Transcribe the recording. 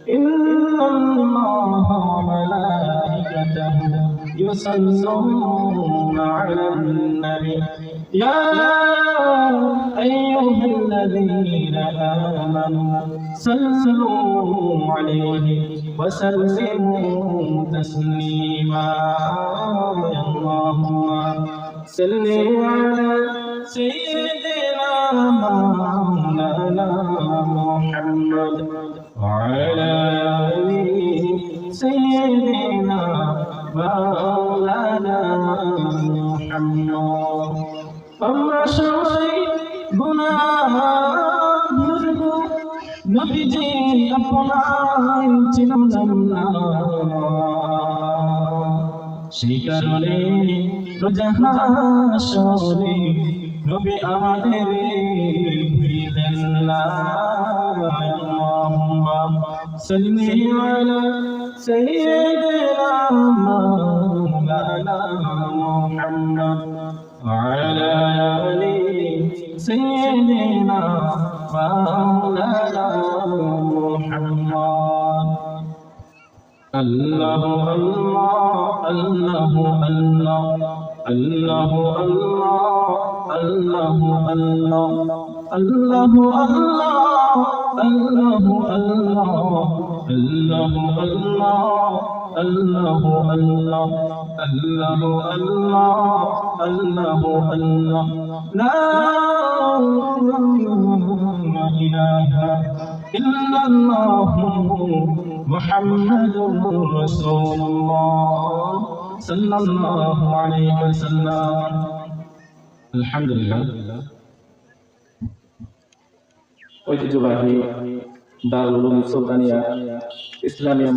إن الله وملائكته يصلون على النبي يا أيها الذين آمنوا صلوا عليه وسلموا تسليما اللهم صل على سيدنا مولانا محمد وعلى آل سيدنا مولانا محمد আমরা সবাই গুনাহগার নবীজি আপনার চিনলাম না সেই কারণে রোজা হাসরে নবী আমাদের ভুলিলেন না আল্লাহুম্মা সাল্লি আলা সাইয়্যিদিনা মাওলানা মুহাম্মদ وعلى آل سيدنا مولانا محمد الله الله الله الله الله الله الله الله الله الله الله الله الله الله لا إله إلا الله محمد رسول الله صلى الله عليه وسلم الحمد لله ঐতিহ্যবাহী দারুল উলুম সুলতানিয়া ইসলামিয়া